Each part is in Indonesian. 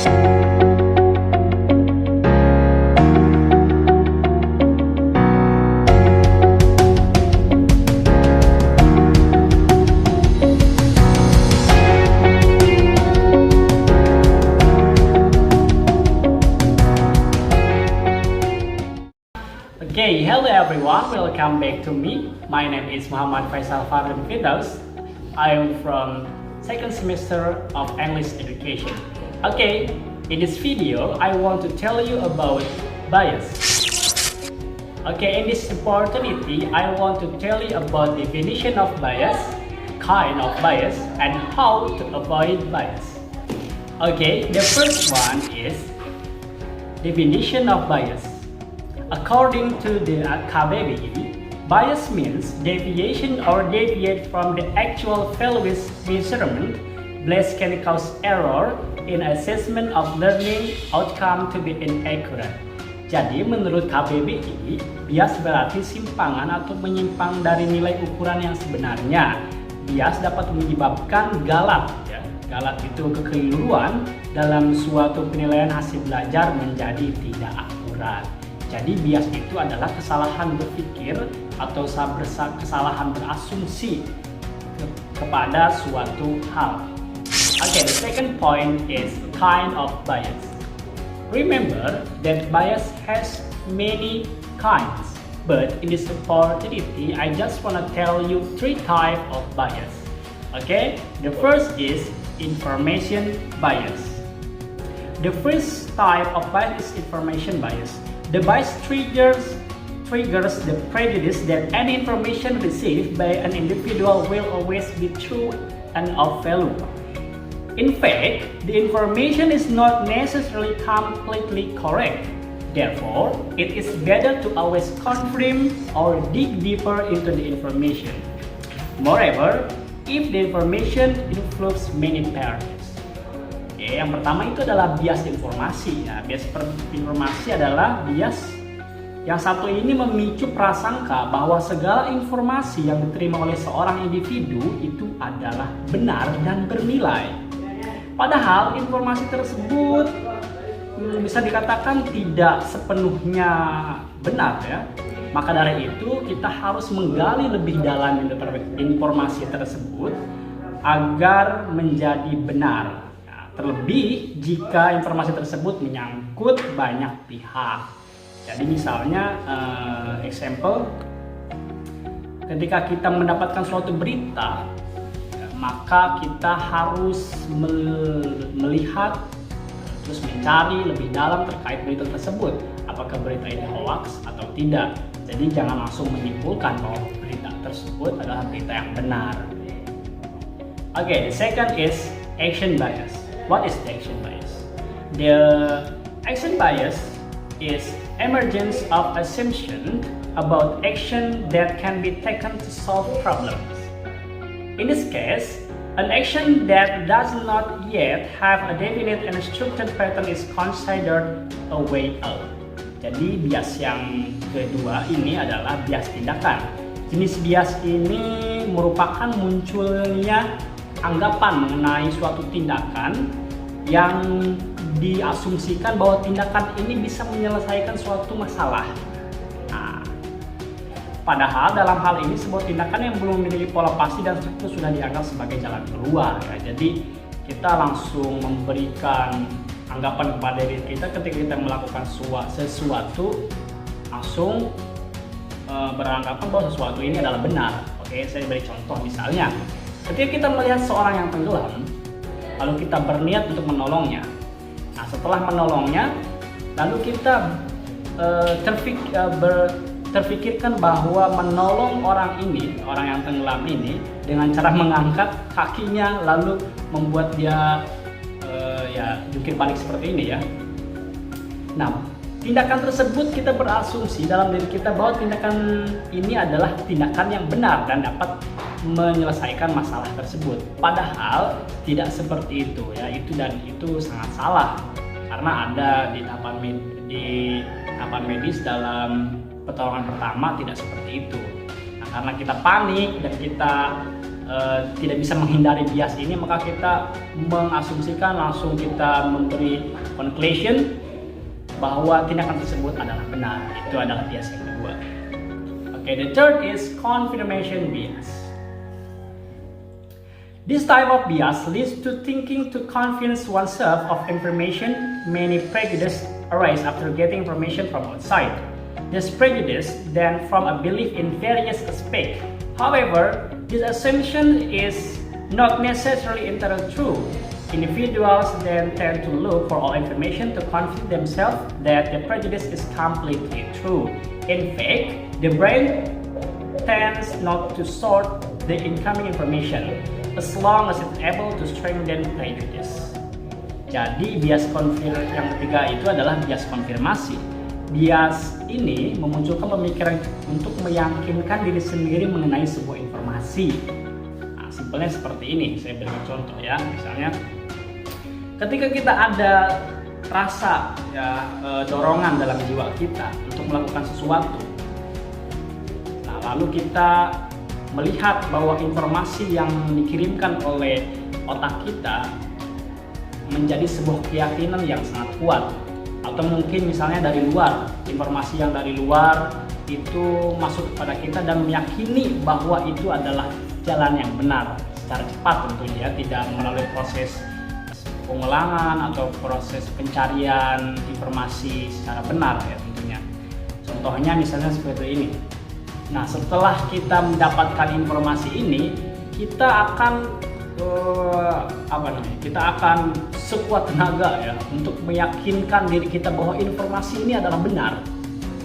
Okay, hello everyone, welcome back to me. My name is Muhammad Faisal Fardun Firdaus. I am from second semester of English education. Okay, in this video, I want to tell you about bias. Okay, in this opportunity, I want to tell you about definition of bias, kind of bias, and how to avoid bias. Okay, the first one is definition of bias. According to the KBBI, bias means deviation or deviate from the actual values measurement. Bias can cause error in assessment of learning outcome to be inaccurate. Jadi menurut KBBI, bias berarti simpangan atau menyimpang dari nilai ukuran yang sebenarnya. Bias dapat menyebabkan galat, ya. Galat itu kekeliruan dalam suatu penilaian hasil belajar menjadi tidak akurat. Jadi bias itu adalah kesalahan berpikir atau kesalahan berasumsi kepada suatu hal. Okay, the second point is kind of bias. Remember that bias has many kinds, but in this opportunity, I just want to tell you three types of bias. Okay, the first is information bias. The first type of bias is information bias. The bias triggers the prejudice that any information received by an individual will always be true and of value. In fact, the information is not necessarily completely correct. Therefore, it is better to always confirm or dig deeper into the information. Moreover, if the information includes many parties. Oke, yang pertama itu adalah bias informasi. Ya, bias informasi adalah bias yang satu ini memicu prasangka bahwa segala informasi yang diterima oleh seorang individu itu adalah benar dan bernilai. Padahal informasi tersebut bisa dikatakan tidak sepenuhnya benar, ya. Maka dari itu kita harus menggali lebih dalam informasi tersebut agar menjadi benar. Terlebih jika informasi tersebut menyangkut banyak pihak. Jadi misalnya, example, ketika kita mendapatkan suatu berita, maka kita harus melihat, terus mencari lebih dalam terkait berita tersebut. Apakah berita ini hoax atau tidak. Jadi jangan langsung menyimpulkan bahwa berita tersebut adalah berita yang benar. Okay, the second is action bias. What is the action bias? The action bias is emergence of assumption about action that can be taken to solve problems. In this case, an action that does not yet have a definite and structured pattern is considered a way out. Jadi bias yang kedua ini adalah bias tindakan. Jenis bias ini merupakan munculnya anggapan mengenai suatu tindakan yang diasumsikan bahwa tindakan ini bisa menyelesaikan suatu masalah. Nah, padahal dalam hal ini sebuah tindakan yang belum memiliki pola pasti dan struktur sudah dianggap sebagai jalan keluar. Ya. Jadi kita langsung memberikan anggapan kepada diri kita ketika kita melakukan sesuatu, langsung beranggapan bahwa sesuatu ini adalah benar. Oke, saya beri contoh misalnya. Ketika kita melihat seorang yang tenggelam, lalu kita berniat untuk menolongnya. Nah, setelah menolongnya, lalu kita terfikirkan bahwa menolong orang yang tenggelam ini, dengan cara mengangkat kakinya, lalu membuat dia jungkir balik seperti ini, ya. Nah, tindakan tersebut kita berasumsi dalam diri kita bahwa tindakan ini adalah tindakan yang benar dan dapat menyelesaikan masalah tersebut. Padahal tidak seperti itu, ya. Itu sangat salah karena ada di tahapan medis dalam pertolongan pertama tidak seperti itu. Nah, karena kita panik dan kita tidak bisa menghindari bias ini, maka kita mengasumsikan, langsung kita memberi conclusion bahwa tindakan tersebut adalah benar. Itu adalah bias yang kedua. Okay, the third is confirmation bias. This type of bias leads to thinking to convince oneself of information. Many prejudices arise after getting information from outside. This prejudice then from a belief in various aspects. However, this assumption is not necessarily entirely true. Individuals then tend to look for all information to convince themselves that the prejudice is completely true. In fact, the brain tends not to sort the incoming information as long as it's able to strengthen prejudice. Jadi bias yang ketiga itu adalah bias konfirmasi. Bias ini memunculkan pemikiran untuk meyakinkan diri sendiri mengenai sebuah informasi. Nah, simpelnya seperti ini, saya berikan contoh ya. Misalnya, ketika kita ada rasa ya, dorongan dalam jiwa kita untuk melakukan sesuatu, nah lalu kita melihat bahwa informasi yang dikirimkan oleh otak kita menjadi sebuah keyakinan yang sangat kuat, atau mungkin misalnya dari luar, informasi yang dari luar itu masuk kepada kita dan meyakini bahwa itu adalah jalan yang benar secara cepat, tentunya tidak melalui proses pengulangan atau proses pencarian informasi secara benar ya tentunya. Contohnya misalnya seperti ini. Nah, setelah kita mendapatkan informasi ini, kita akan kita akan sekuat tenaga ya untuk meyakinkan diri kita bahwa informasi ini adalah benar.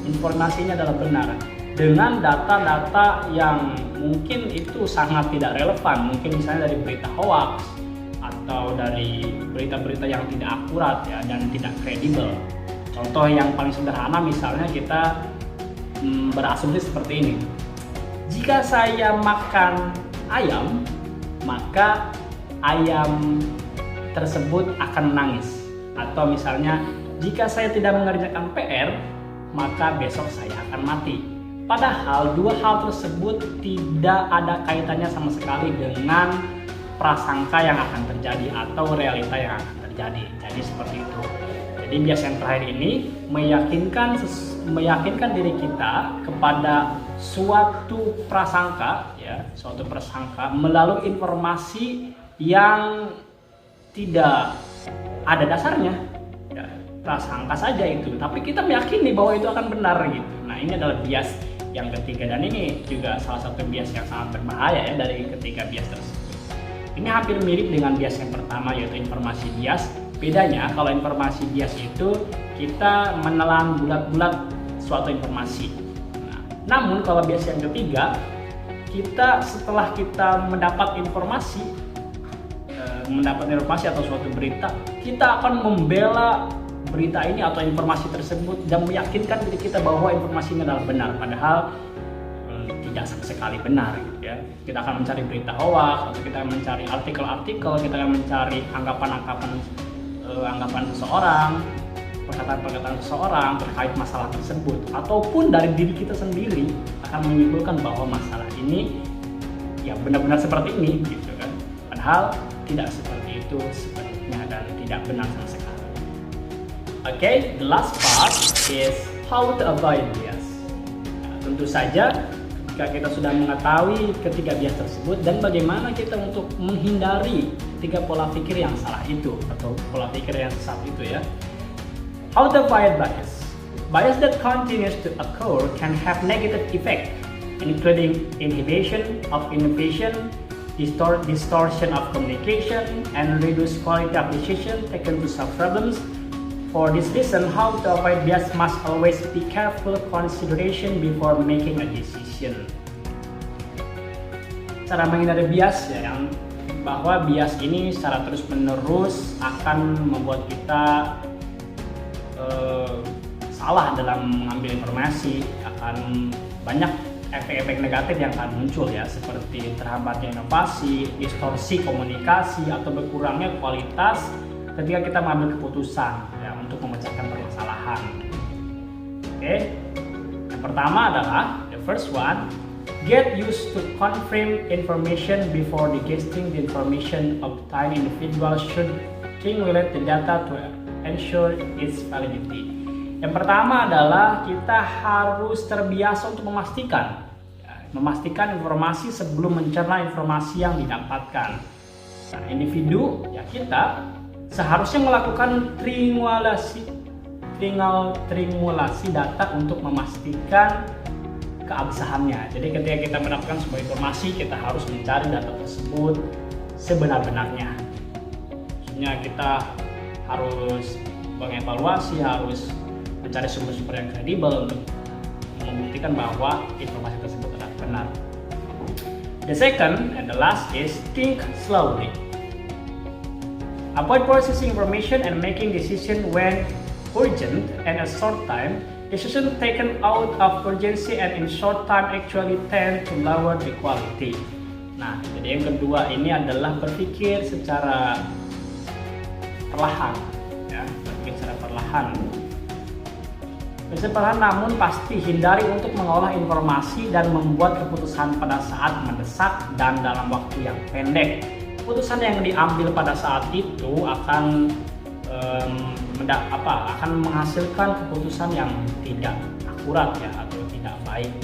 Informasi ini adalah benar dengan data-data yang mungkin itu sangat tidak relevan, mungkin misalnya dari berita hoax atau dari berita-berita yang tidak akurat ya dan tidak kredibel. Contoh yang paling sederhana misalnya kita berasumsi seperti ini. Jika saya makan ayam, maka ayam tersebut akan menangis. Atau misalnya, jika saya tidak mengerjakan PR, maka besok saya akan mati. Padahal dua hal tersebut tidak ada kaitannya sama sekali dengan prasangka yang akan terjadi atau realita yang akan terjadi. Jadi seperti itu. Jadi bias yang terakhir ini meyakinkan diri kita kepada suatu prasangka ya, suatu prasangka melalui informasi yang tidak ada dasarnya. Ya, prasangka saja itu, tapi kita meyakini bahwa itu akan benar gitu. Nah, ini adalah bias yang ketiga dan ini juga salah satu bias yang sangat berbahaya ya dari ketiga bias tersebut. Ini hampir mirip dengan bias yang pertama yaitu informasi bias. Bedanya kalau informasi bias itu kita menelan bulat-bulat suatu informasi. Nah, namun kalau bias yang ketiga, kita setelah kita mendapat informasi atau suatu berita, kita akan membela berita ini atau informasi tersebut dan meyakinkan diri kita bahwa informasi ini adalah benar, padahal tidak sama sekali benar gitu ya. Kita akan mencari berita hoax atau kita mencari artikel-artikel, kita akan mencari anggapan seseorang, perkataan-perkataan seseorang terkait masalah tersebut, ataupun dari diri kita sendiri akan menyimpulkan bahwa masalah ini ya benar-benar seperti ini gitu kan. Padahal tidak seperti itu sebenarnya dan tidak benar sama sekali. Okay, the last part is how to avoid bias. Nah, tentu saja ketika kita sudah mengetahui ketiga bias tersebut dan bagaimana kita untuk menghindari tiga pola pikir yang salah itu atau pola pikir yang sesat itu ya. How to avoid bias? Bias that continues to occur can have negative effect, including inhibition of innovation, distortion of communication, and reduced quality of decision taken to solve problems. For this reason, how to avoid bias must always be careful consideration before making a decision. Cara menghindari bias ya, yang bahwa bias ini secara terus-menerus akan membuat kita salah dalam mengambil informasi, akan banyak efek-efek negatif yang akan muncul ya, seperti terhambatnya inovasi, distorsi komunikasi, atau berkurangnya kualitas ketika kita mengambil keputusan ya, untuk memecahkan permasalahan. Oke, yang pertama adalah the first one, Get used to confirm information before digesting the information. Obtained individuals should triangulate the data to ensure its validity. Yang pertama adalah kita harus terbiasa untuk memastikan informasi sebelum mencerna informasi yang didapatkan. Nah, individu ya kita seharusnya melakukan triangulasi data untuk memastikan keabsahannya. Jadi ketika kita mendapatkan sebuah informasi, kita harus mencari data tersebut sebenar-benarnya. Maksudnya kita harus mengevaluasi, harus mencari sumber-sumber yang kredibel untuk membuktikan bahwa informasi tersebut adalah benar. The second and the last is think slowly. Avoid processing information and making decision when urgent and a short time. Decision taken out of urgency and in short time actually tend to lower the quality. Nah, jadi yang kedua ini adalah berpikir secara perlahan, ya, berpikir secara perlahan. Namun pasti hindari untuk mengolah informasi dan membuat keputusan pada saat mendesak dan dalam waktu yang pendek. Keputusan yang diambil pada saat itu akan menghasilkan keputusan yang tidak akurat ya, atau tidak baik.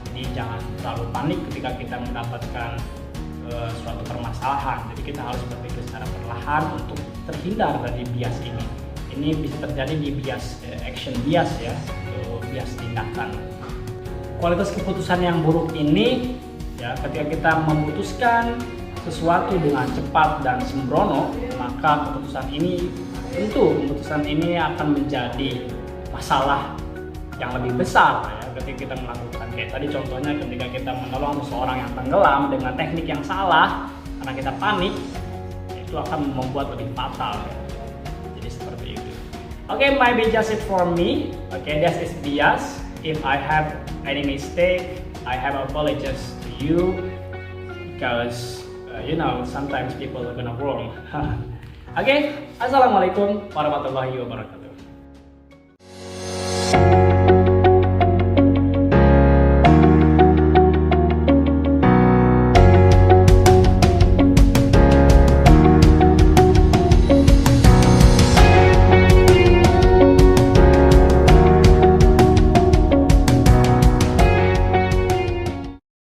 Jadi jangan terlalu panik ketika kita mendapatkan suatu permasalahan. Jadi kita harus berpikir secara perlahan untuk terhindar dari bias ini. Ini bisa terjadi di bias action bias ya, atau bias tindakan. Kualitas keputusan yang buruk ini ya, ketika kita memutuskan sesuatu dengan cepat dan sembrono, maka keputusan ini akan menjadi masalah yang lebih besar ya, ketika kita melakukan kayak tadi contohnya ketika kita menolong seseorang yang tenggelam dengan teknik yang salah karena kita panik, itu akan membuat lebih fatal ya. Jadi seperti itu. Okay, maybe just it for me. Okay, that is bias. If I have any mistake, I have apologies to you because sometimes people are gonna wrong. Oke, assalamualaikum warahmatullahi wabarakatuh.